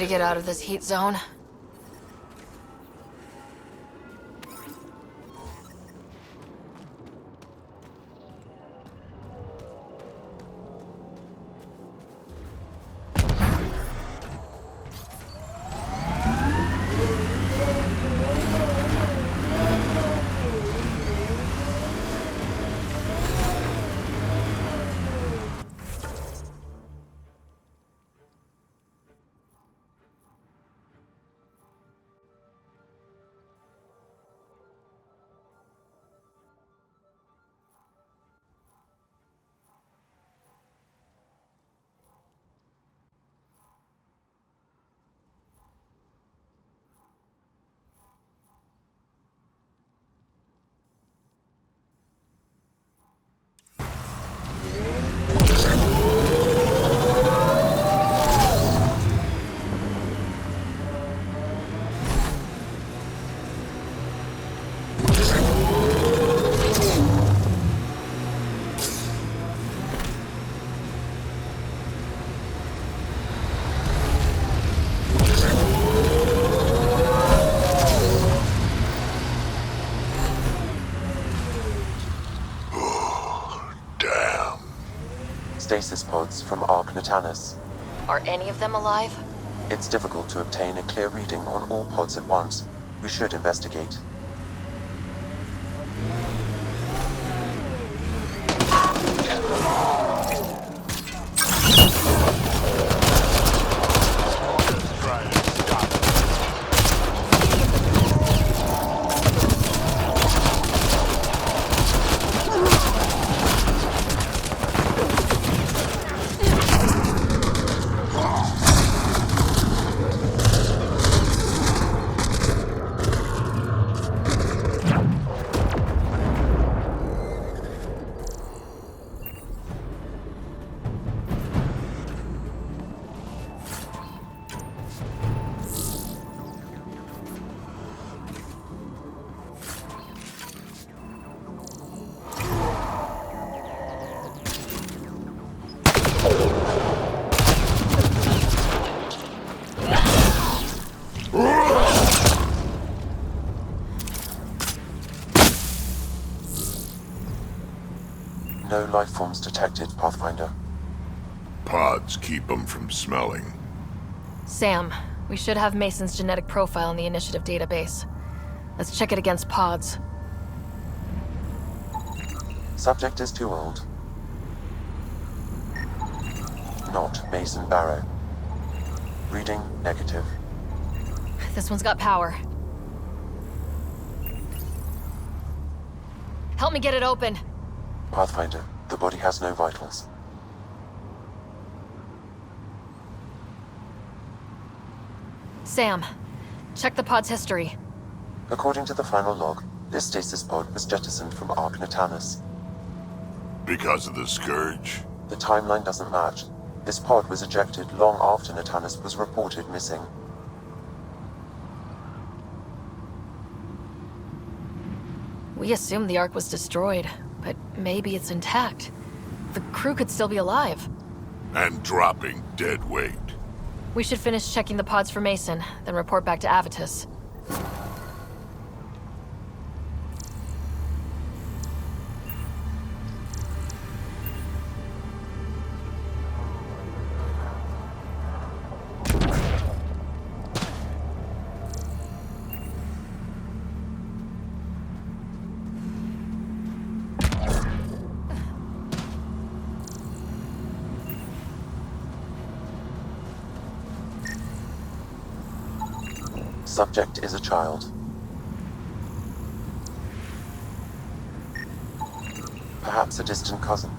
to get out of this heat zone. Stasis pods from Ark Natanus. Are any of them alive? It's difficult to obtain a clear reading on all pods at once. We should investigate. No life forms detected, Pathfinder. Pods keep them from smelling. Sam, we should have Mason's genetic profile in the Initiative database. Let's check it against pods. Subject is too old. Not Mason Barrow. Reading negative. This one's got power. Help me get it open. Pathfinder, the body has no vitals. Sam, check the pod's history. According to the final log, this stasis pod was jettisoned from Ark Natanus. Because of the Scourge? The timeline doesn't match. This pod was ejected long after Natanus was reported missing. We assumed the Ark was destroyed, but maybe it's intact. The crew could still be alive. And dropping dead weight. We should finish checking the pods for Mason, then report back to Avitus. Subject is a child. Perhaps a distant cousin.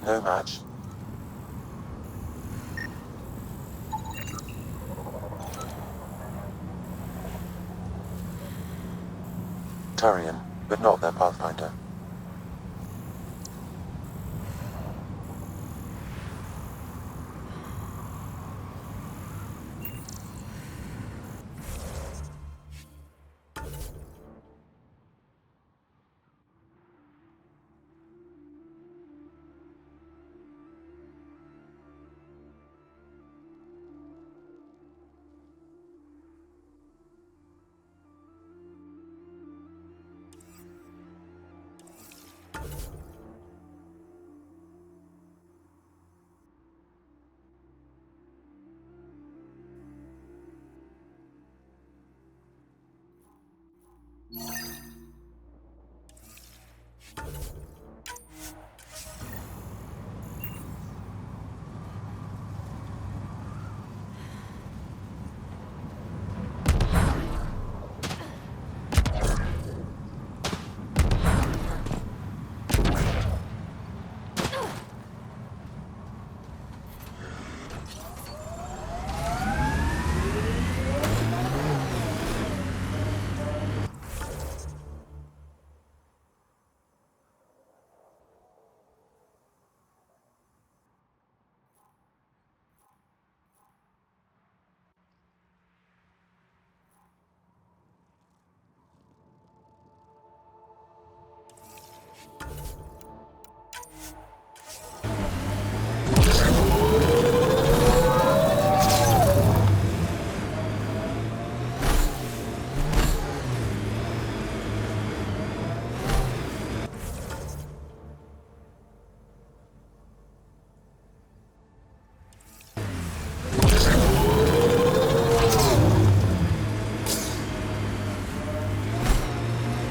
No match. Turian, but not their Pathfinder.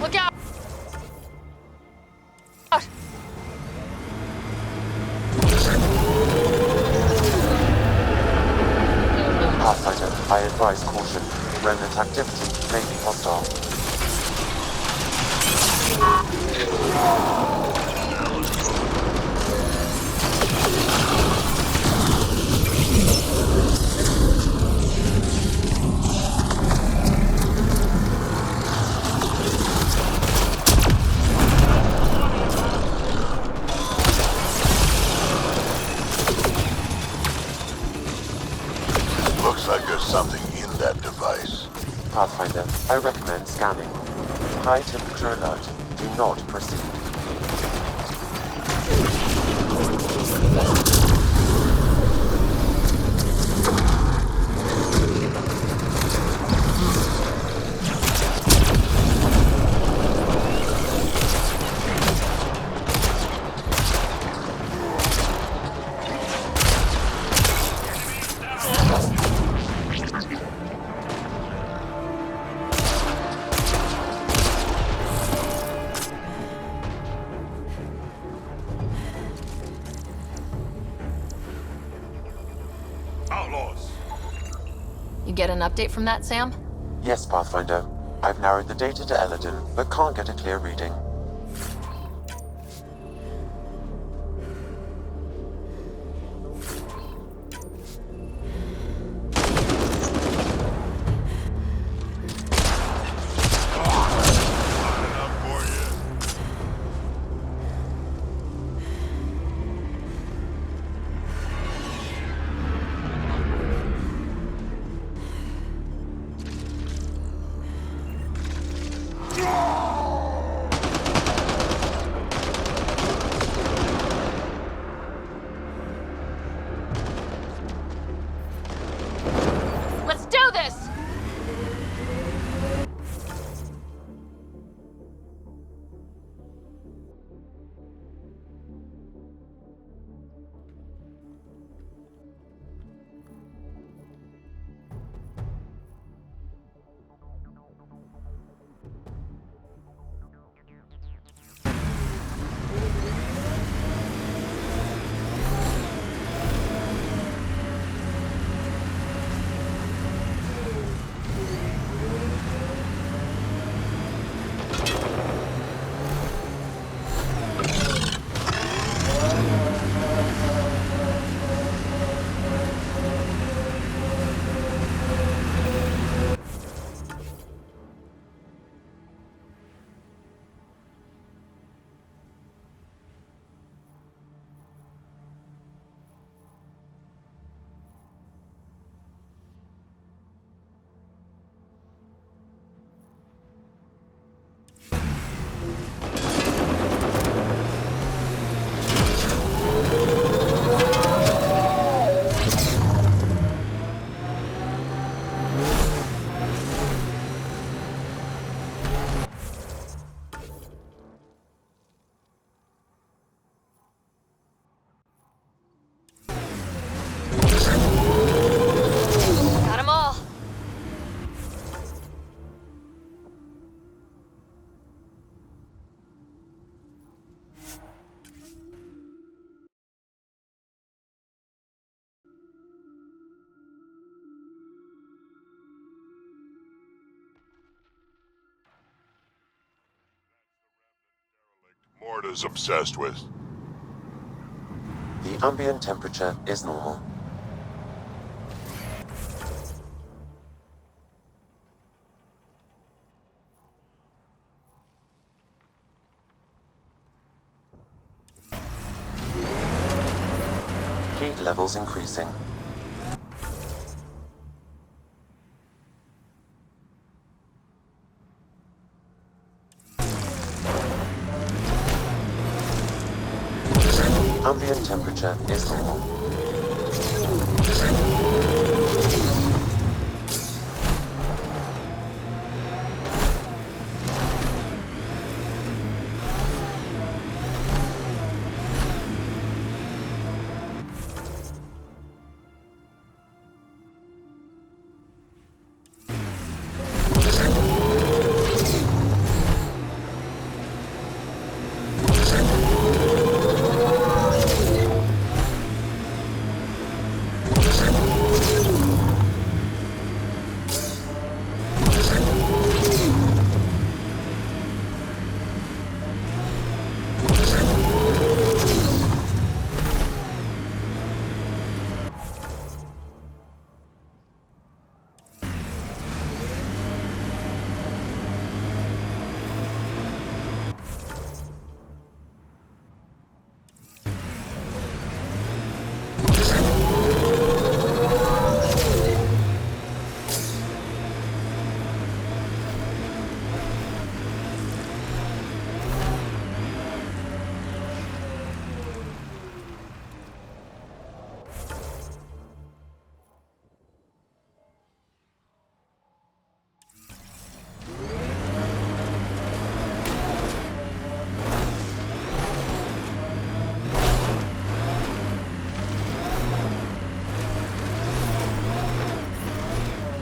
Look out! Pathfinder, I advise caution. Remnant activity may be hostile. Looks like there's something in that device. Pathfinder, I recommend scanning. High temperature alert. Do not proceed. Outlaws! You get an update from that, Sam? Yes, Pathfinder. I've narrowed the data to Eladin, but can't get a clear reading. Enough for you. Let's do this! Morta's obsessed with. The ambient temperature is normal. Heat levels increasing. Ambient temperature is normal.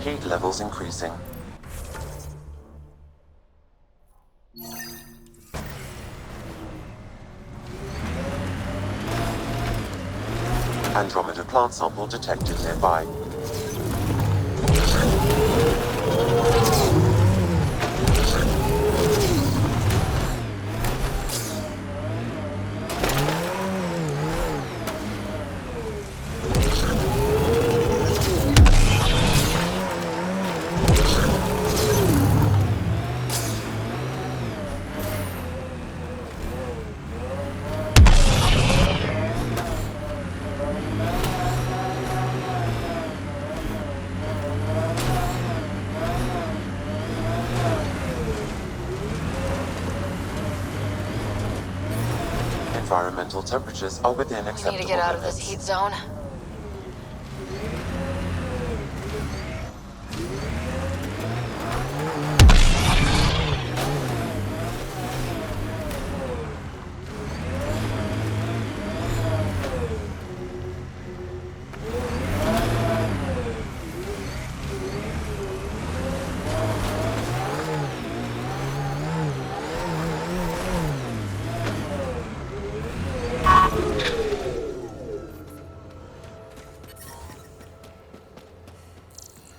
Heat levels increasing. Andromeda plant sample detected nearby. Environmental temperatures are within You acceptable need to get out of this limits. heat zone.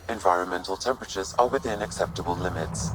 Environmental temperatures are within acceptable limits.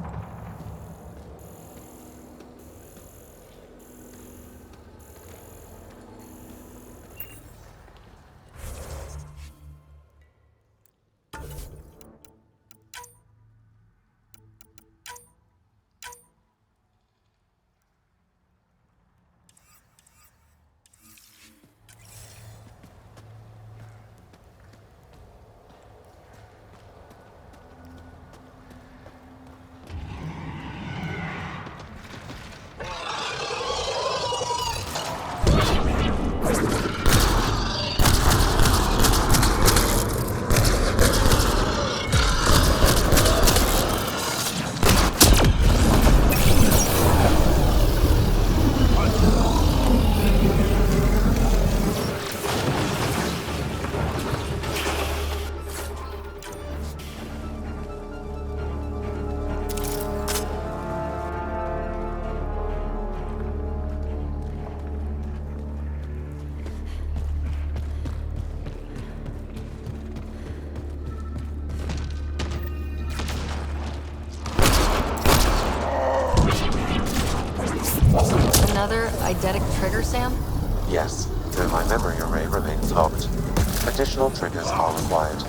eidetic trigger, Sam? Yes, though my memory array remains locked. Additional triggers are required.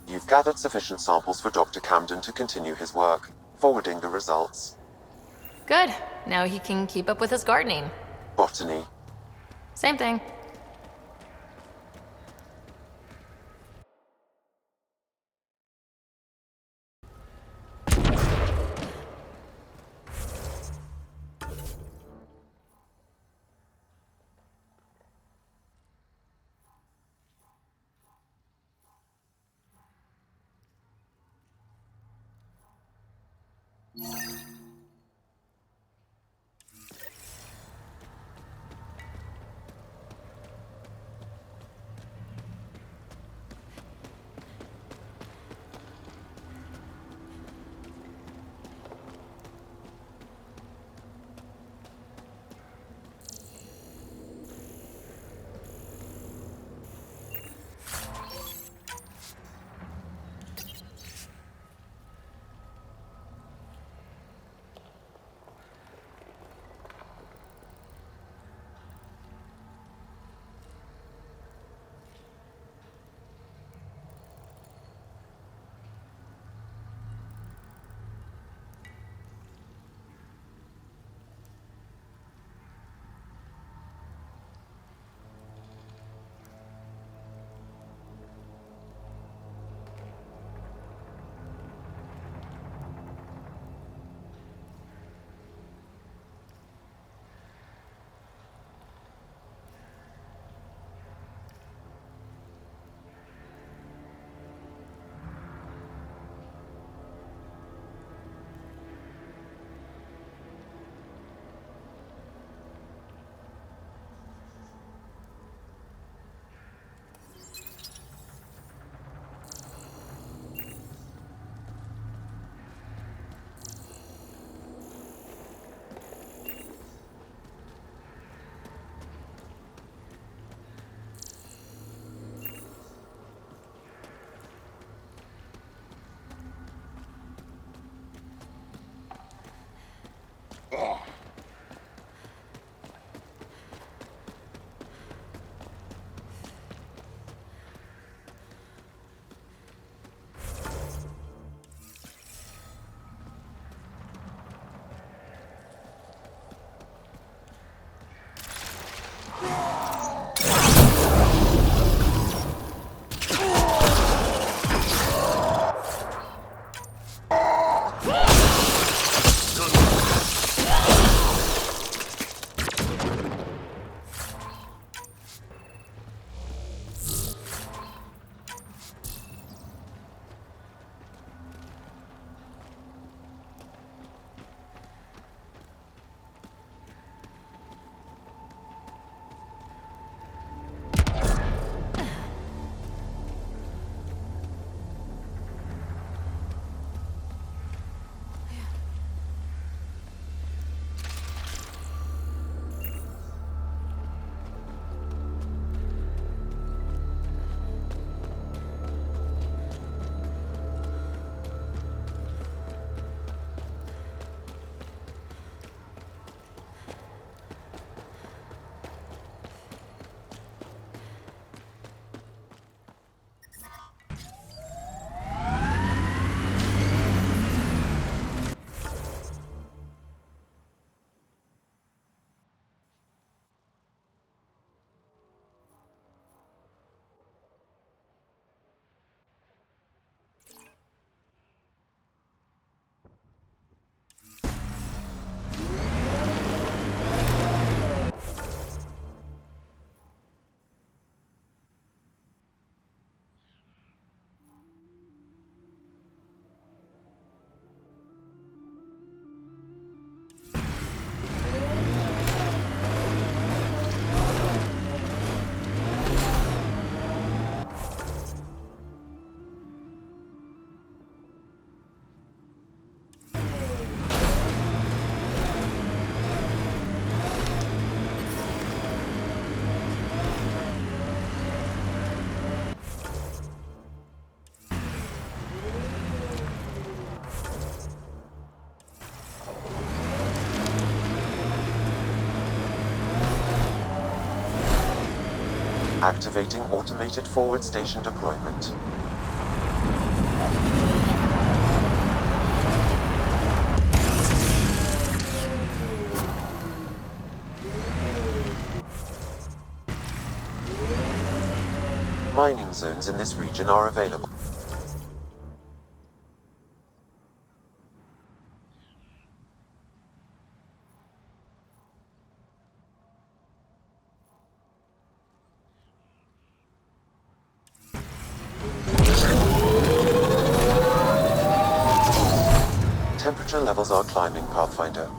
You've gathered sufficient samples for Dr. Camden to continue his work, forwarding the results. Good. Now he can keep up with his gardening. Botany. Same thing. Activating automated forward station deployment. Mining zones in this region are available. Temperature levels are climbing, Pathfinder.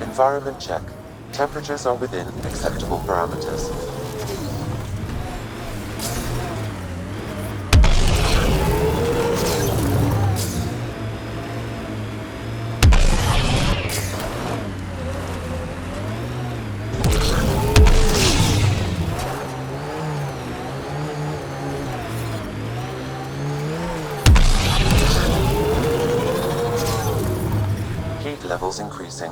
Environment check. Temperatures are within acceptable parameters. Heat levels increasing.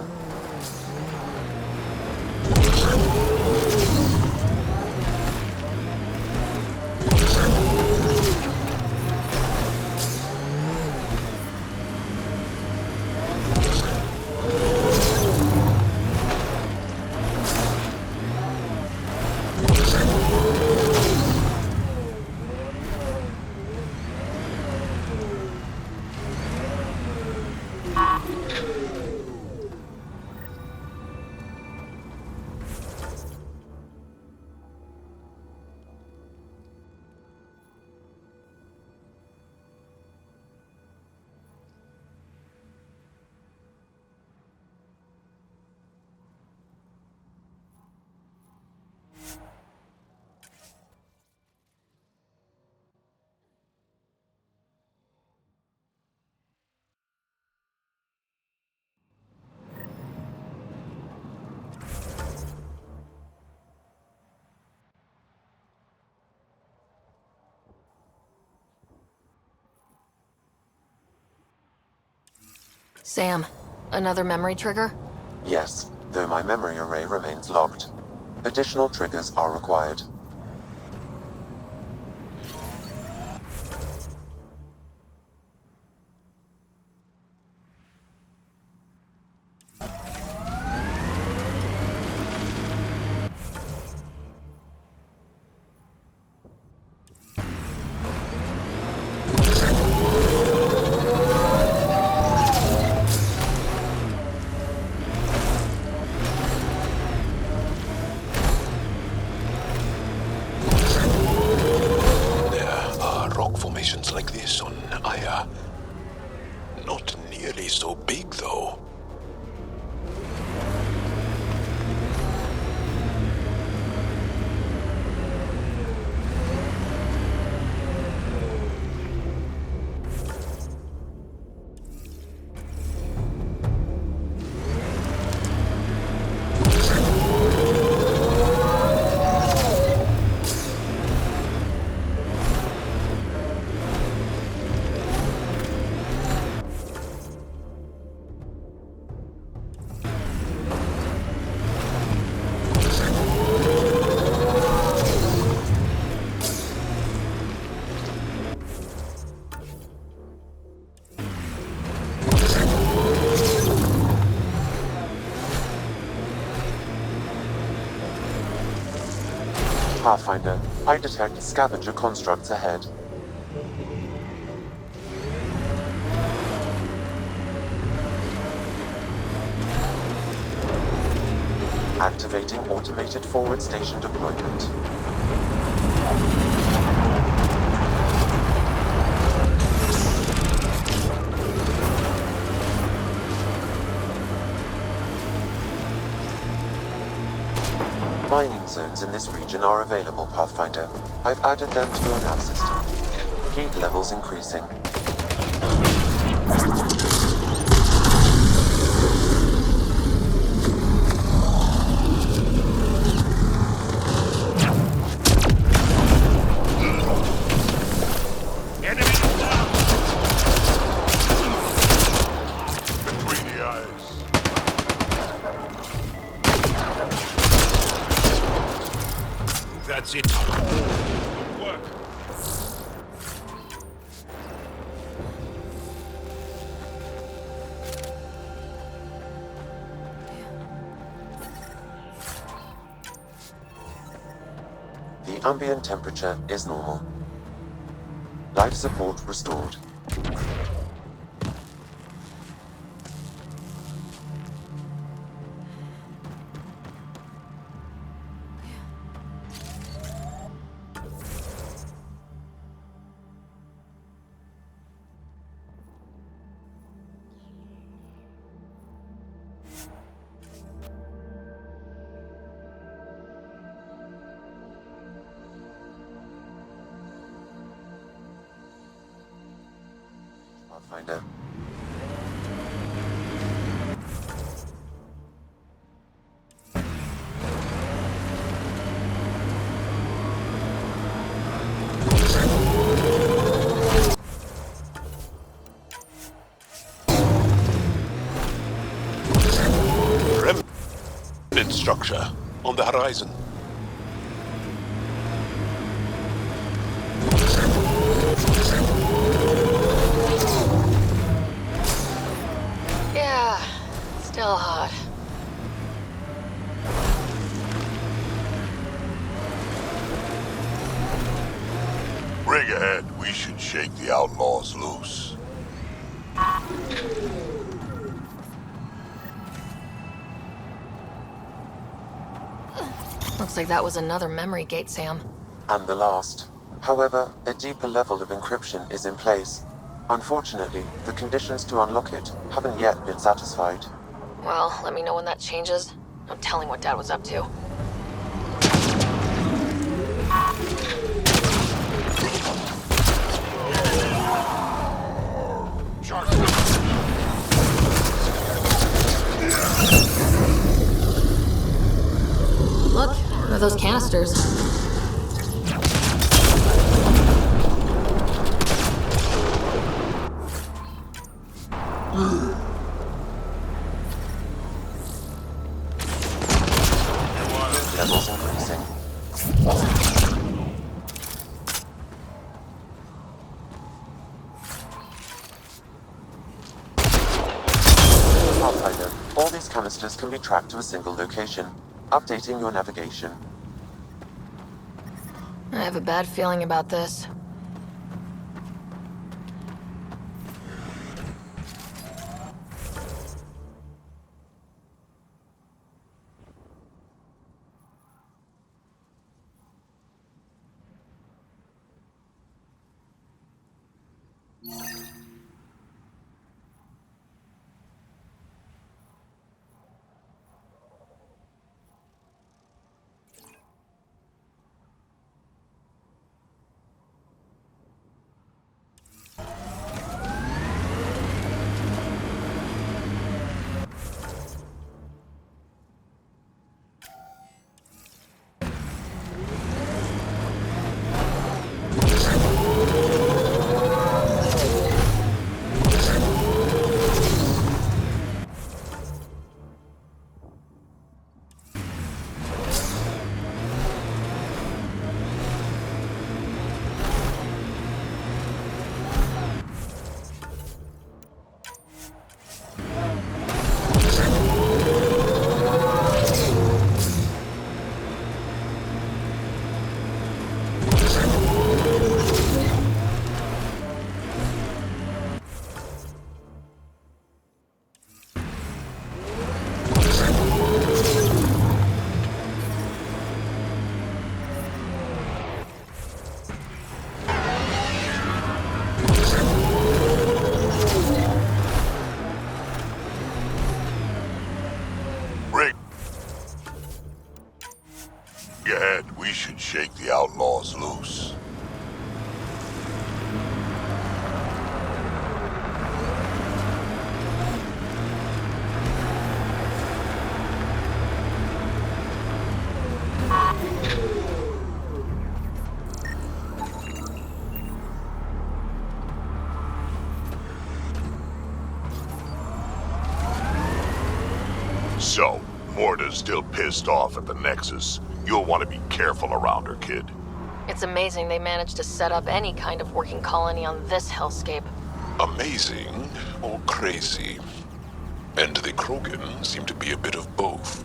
Sam, another memory trigger? Yes, though my memory array remains locked. Additional triggers are required. Pathfinder, I detect scavenger constructs ahead. Activating automated forward station deployment. Mining zones in this region are available, Pathfinder. I've added them to your nav system. Heat levels increasing. Between the eyes. That's it. Good work. The ambient temperature is normal. Life support restored. Pathfinder. Remnant structure on the horizon. Yeah, still hot. Rig ahead. We should shake the outlaws loose. Looks like that was another memory gate, Sam. And the last. However, a deeper level of encryption is in place. Unfortunately, the conditions to unlock it haven't yet been satisfied. Well, let me know when that changes. No telling what Dad was up to. Look, one of those canisters. Levels increasing. Pathfinder, all these canisters can be tracked to a single location, updating your navigation. I have a bad feeling about this. Rig ahead, we should shake the outlaws loose. So, Morta's still pissed off at the Nexus. You'll want to be careful around her, kid. It's amazing they managed to set up any kind of working colony on this hellscape. Amazing or crazy? And the Krogan seem to be a bit of both.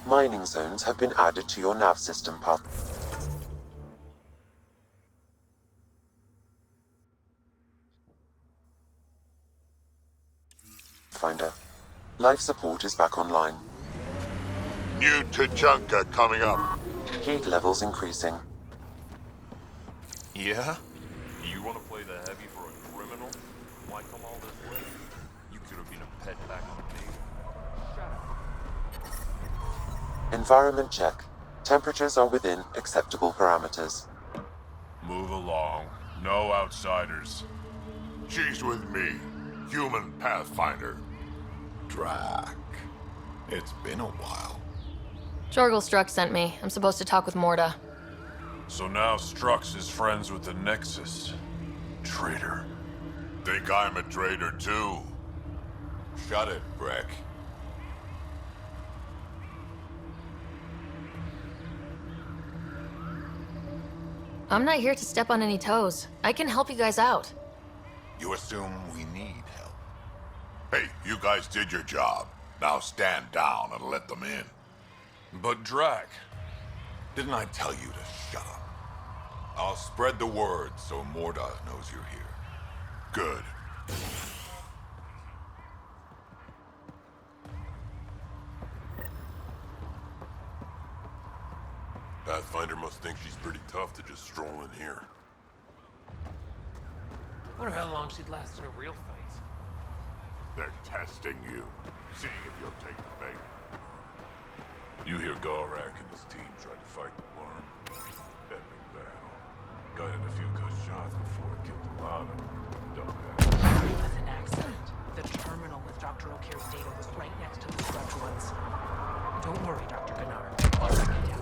Mining zones have been added to your nav system path. Finder. Life support is back online. New Tachanka coming up. Heat levels increasing. Yeah? You want to play the heavy for a criminal? Why come all this way? You could have been a pet back on the Navy. Shut up. Environment check. Temperatures are within acceptable parameters. Move along. No outsiders. She's with me. Human Pathfinder. Drac. It's been a while. Jorgel Struck sent me. I'm supposed to talk with Morta. So now Strux is friends with the Nexus. Traitor. Think I'm a traitor too. Shut it, Breck. I'm not here to step on any toes. I can help you guys out. You assume we need help. Hey, you guys did your job. Now stand down and let them in. But Drac, Didn't I tell you to shut up? I'll spread the word so Morta knows you're here. Good. Pathfinder must think she's pretty tough to just stroll in here. Wonder how long she'd last in a real fight. They're testing you. Seeing if you'll take the bait. You hear Gorak and his team tried to fight the worm. Epic battle. Got in a few good shots before it killed a lot of them. Dumbass. It was an accident. The terminal with Dr. O'Keefe's data was right next to the scrubbed ones. Don't worry, Dr. Gunnar. I'll track you down.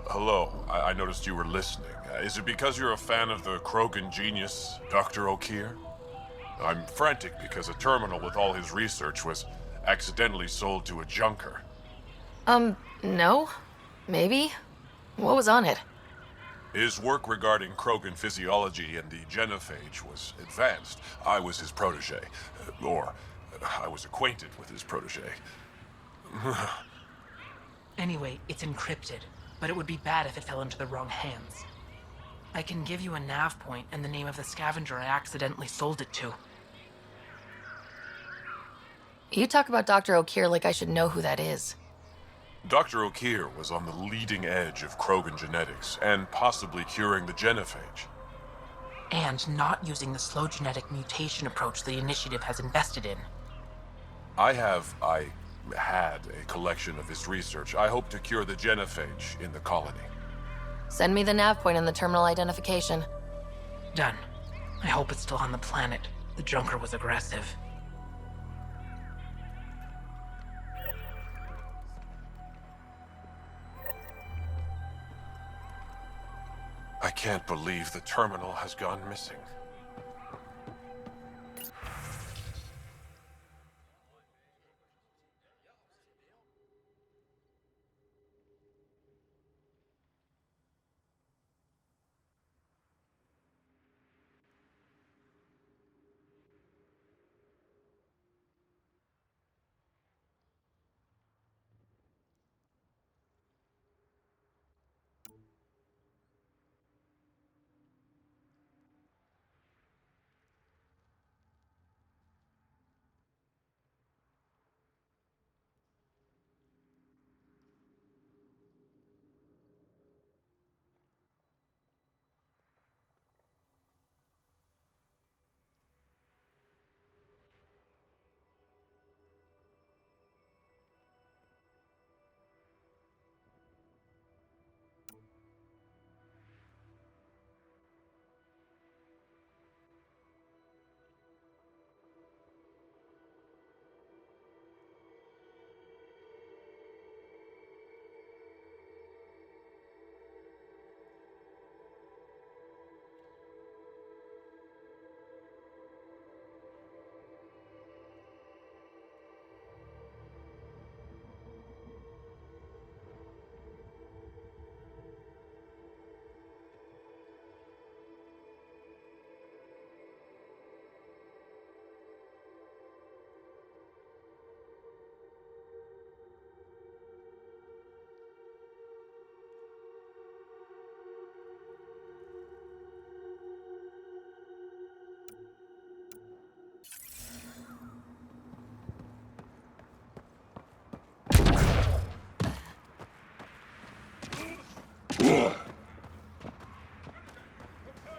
Hello. I noticed you were listening. Is it because you're a fan of the Krogan genius, Dr. O'Keefe? I'm frantic because a terminal with all his research was accidentally sold to a junker. No? Maybe? What was on it? His work regarding Krogan physiology and the genophage was advanced. I was his protege. I was acquainted with his protege. Anyway, it's encrypted, but it would be bad if it fell into the wrong hands. I can give you a nav point and the name of the scavenger I accidentally sold it to. You talk about Dr. O'Keefe like I should know who that is. Dr. O'Keefe was on the leading edge of Krogan genetics and possibly curing the genophage. And not using the slow genetic mutation approach the Initiative has invested in. I had a collection of his research. I hope to cure the genophage in the colony. Send me the nav point and the terminal identification. Done. I hope it's still on the planet. The Junker was aggressive. I can't believe the terminal has gone missing.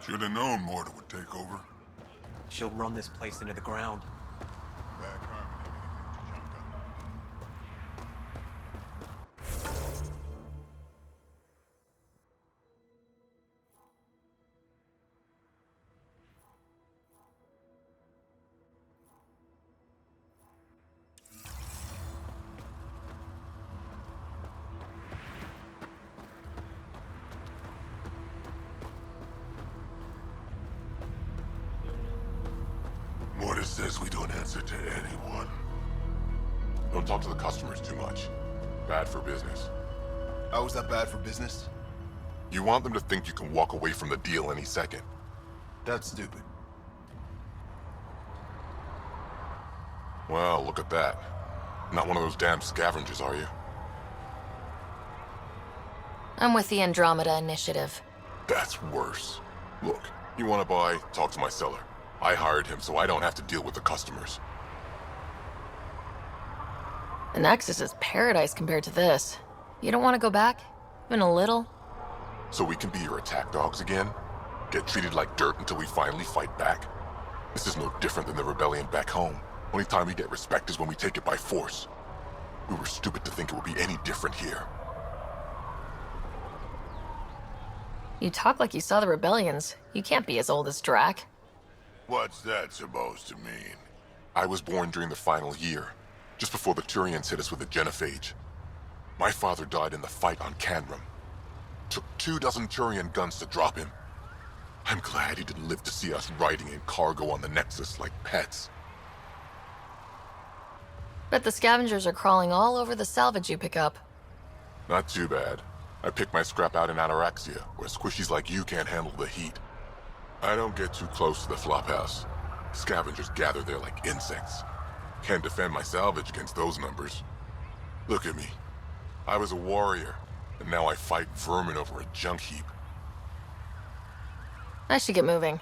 Should have known Morta would take over. She'll run this place into the ground. Back Harmony managed to jump on. Morta says we don't answer to anyone. Don't talk to the customers too much. Bad for business. How is that bad for business? You want them to think you can walk away from the deal any second. That's stupid. Well, look at that. Not one of those damn scavengers, are you? I'm with the Andromeda Initiative. That's worse. Look, you want to buy, talk to my seller. I hired him so I don't have to deal with the customers. The Nexus is paradise compared to this. You don't want to go back? Even a little? So we can be your attack dogs again? Get treated like dirt until we finally fight back? This is no different than the rebellion back home. Only time we get respect is when we take it by force. We were stupid to think it would be any different here. You talk like you saw the rebellions. You can't be as old as Drac. What's that supposed to mean? I was born during the final year, just before the Turians hit us with the Genophage. My father died in the fight on Canrum. Took 24 Turian guns to drop him. I'm glad he didn't live to see us riding in cargo on the Nexus like pets. Bet the scavengers are crawling all over the salvage you pick up. Not too bad. I pick my scrap out in Ataraxia, where squishies like you can't handle the heat. I don't get too close to the flophouse. Scavengers gather there like insects. Can't defend my salvage against those numbers. Look at me. I was a warrior, and now I fight vermin over a junk heap. I should get moving.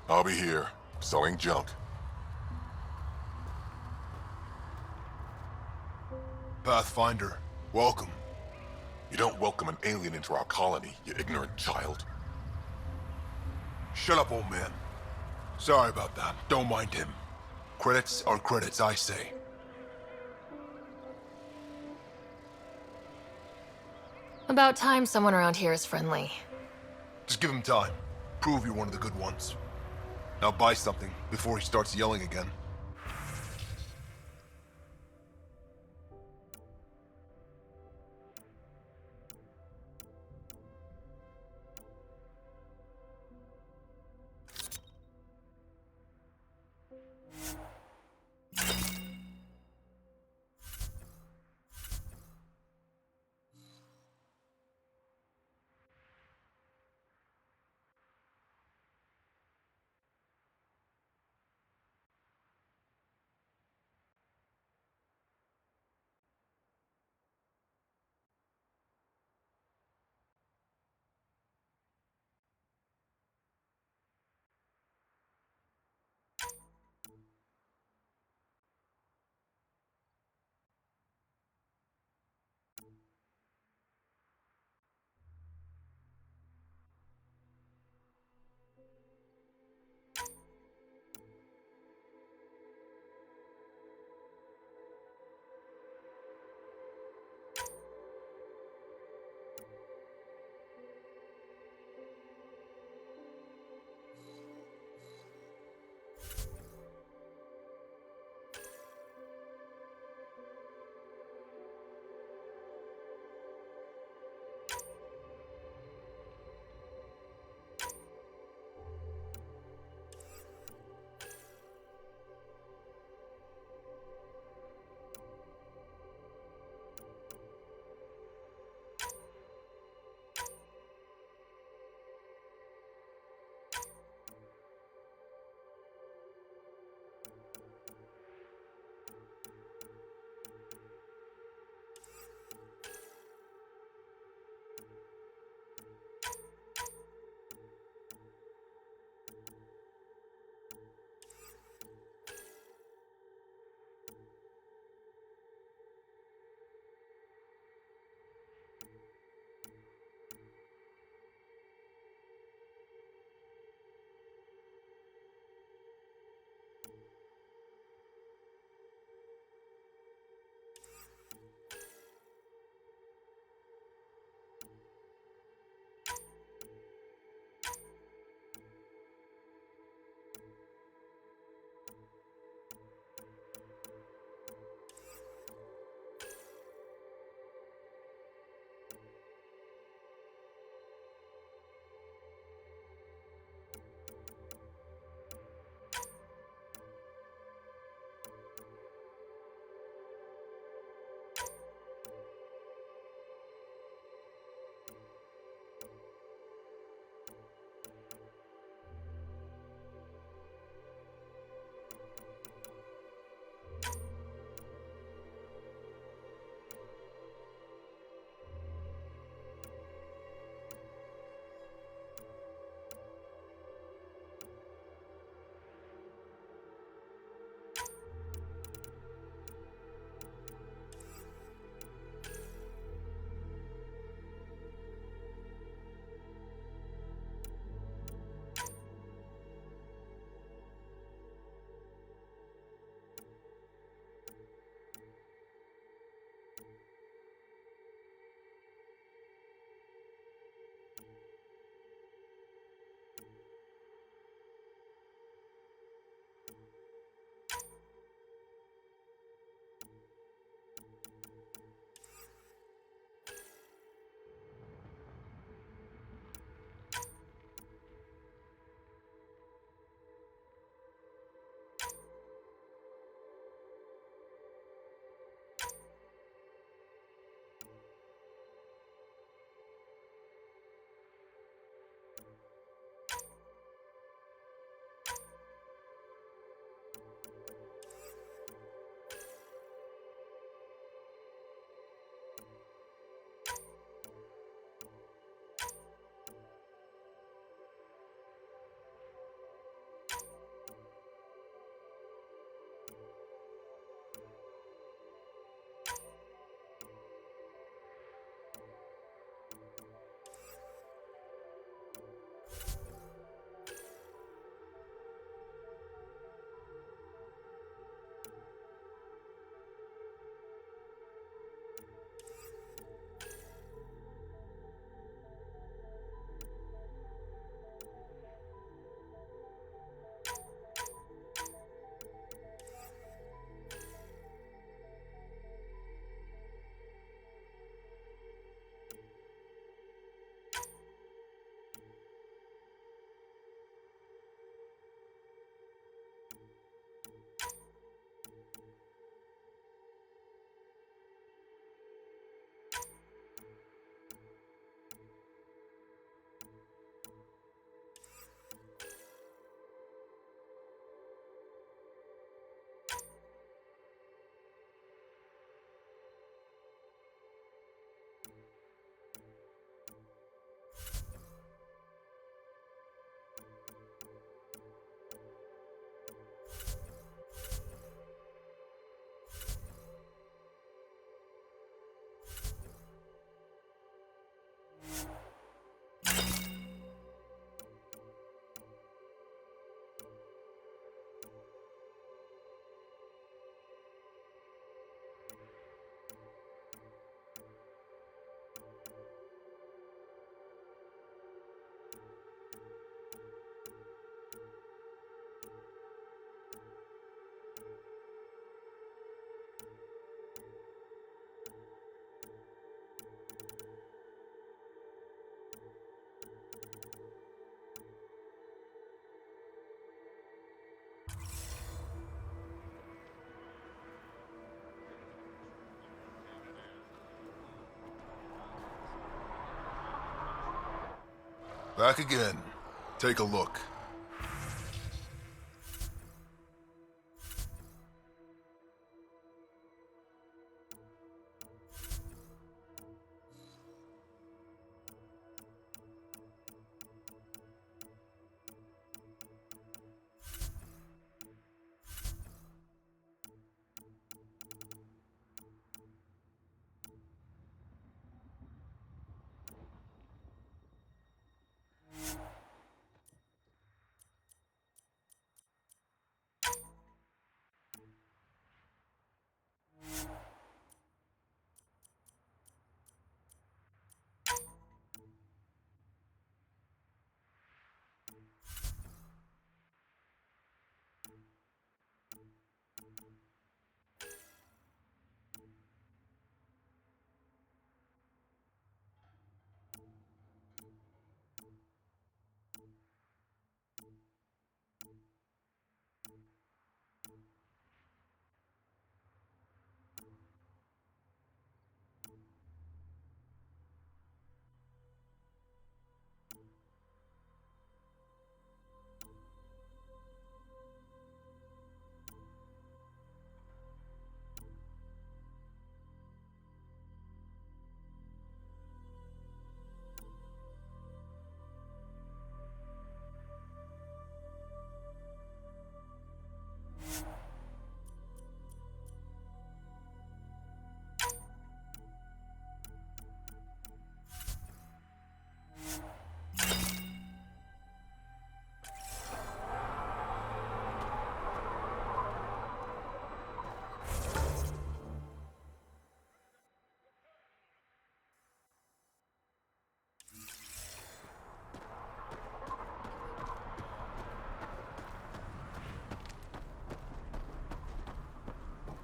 I'll be here, selling junk. Pathfinder, welcome. You don't welcome an alien into our colony, you ignorant child. Shut up, old man. Sorry about that. Don't mind him. Credits are credits, I say. About time someone around here is friendly. Just give him time. Prove you're one of the good ones. Now buy something before he starts yelling again. Back again. Take a look.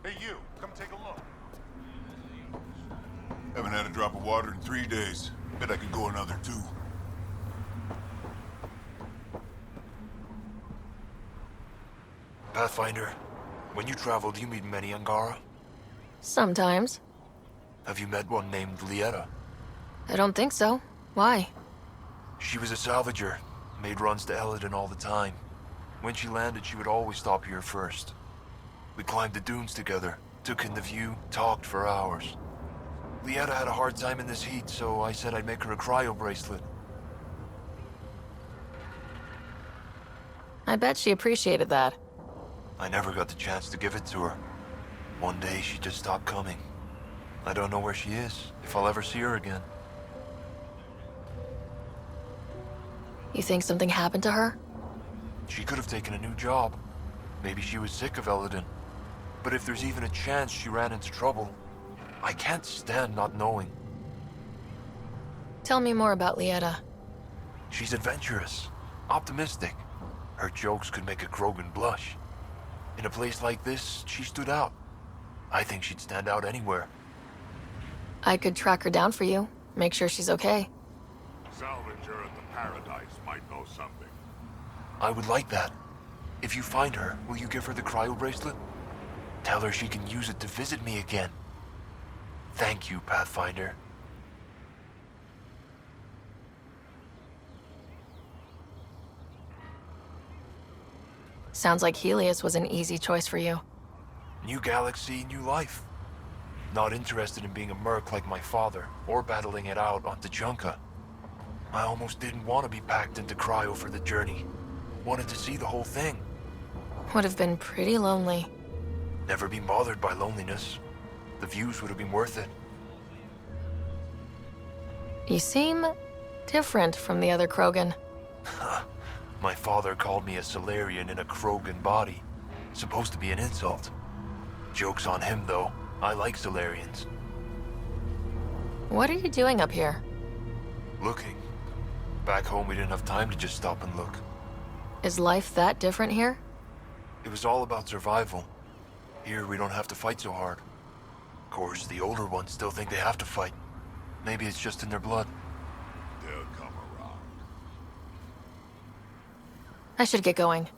Hey, you, come take a look. Haven't had a drop of water in 3 days. Bet I could go another 2. Pathfinder, when you travel, do you meet many Angara? Sometimes. Have you met one named Lieta? I don't think so. Why? She was a salvager, made runs to Eladon all the time. When she landed, she would always stop here first. We climbed the dunes together, took in the view, talked for hours. Lieta had a hard time in this heat, so I said I'd make her a cryo bracelet. I bet she appreciated that. I never got the chance to give it to her. One day she just stopped coming. I don't know where she is, if I'll ever see her again. You think something happened to her? She could have taken a new job. Maybe she was sick of Eladon. But if there's even a chance she ran into trouble, I can't stand not knowing. Tell me more about Lieta. She's adventurous, optimistic. Her jokes could make a Krogan blush. In a place like this, she stood out. I think she'd stand out anywhere. I could track her down for you, make sure she's okay. Salvager at the Paradise might know something. I would like that. If you find her, will you give her the cryo bracelet? Tell her she can use it to visit me again. Thank you, Pathfinder. Sounds like Helios was an easy choice for you. New galaxy, new life. Not interested in being a merc like my father, or battling it out on Tuchanka. I almost didn't want to be packed into cryo for the journey. Wanted to see the whole thing. Would have been pretty lonely. Never been bothered by loneliness. The views would have been worth it. You seem different from the other Krogan. My father called me a Solarian in a Krogan body. Supposed to be an insult. Joke's on him, though. I like Solarians. What are you doing up here? Looking. Back home, we didn't have time to just stop and look. Is life that different here? It was all about survival. Here, we don't have to fight so hard. Of course, the older ones still think they have to fight. Maybe it's just in their blood. They'll come around. I should get going.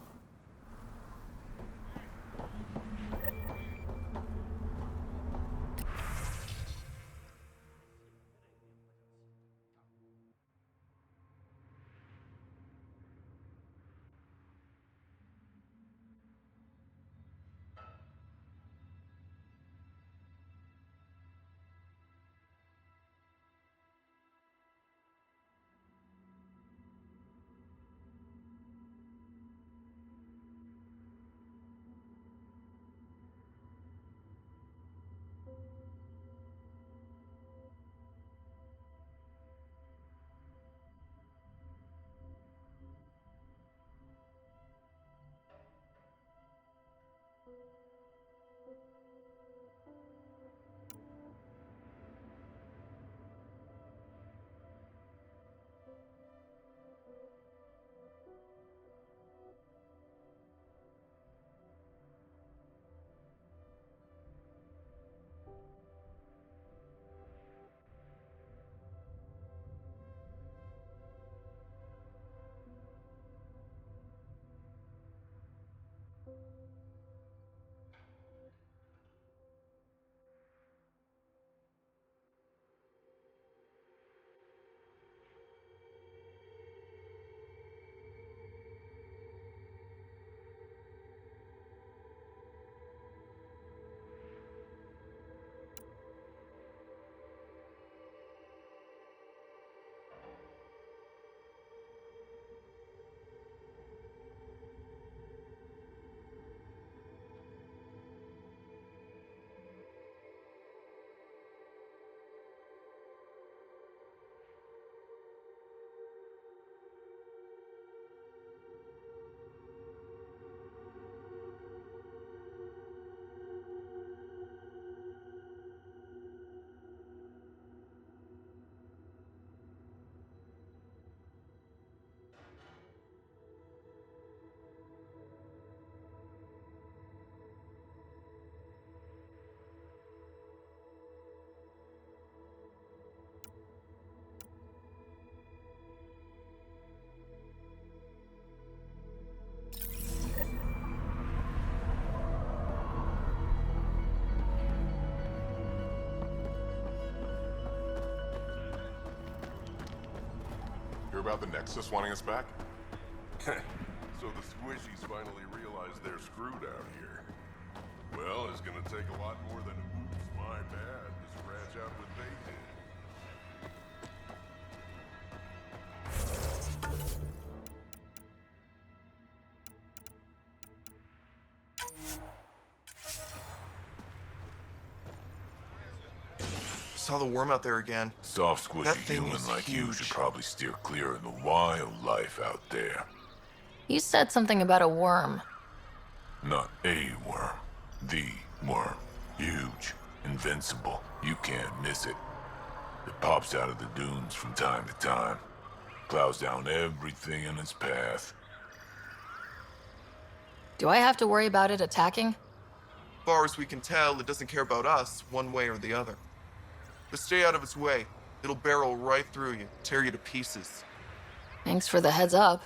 about the Nexus wanting us back? So the squishies finally realized they're screwed out here. Well, it's gonna take a lot more than a oops, my bad to scratch out what they did. Saw the worm out there again. Soft, That squishy thing human is like you huge. should probably steer clear of the wildlife out there. You said something about a worm. Not a worm. The worm. Huge. Invincible. You can't miss it. It pops out of the dunes from time to time. Plows down everything in its path. Do I have to worry about it attacking? Far as we can tell, it doesn't care about us, one way or the other. Just stay out of its way. It'll barrel right through you, tear you to pieces. Thanks for the heads up.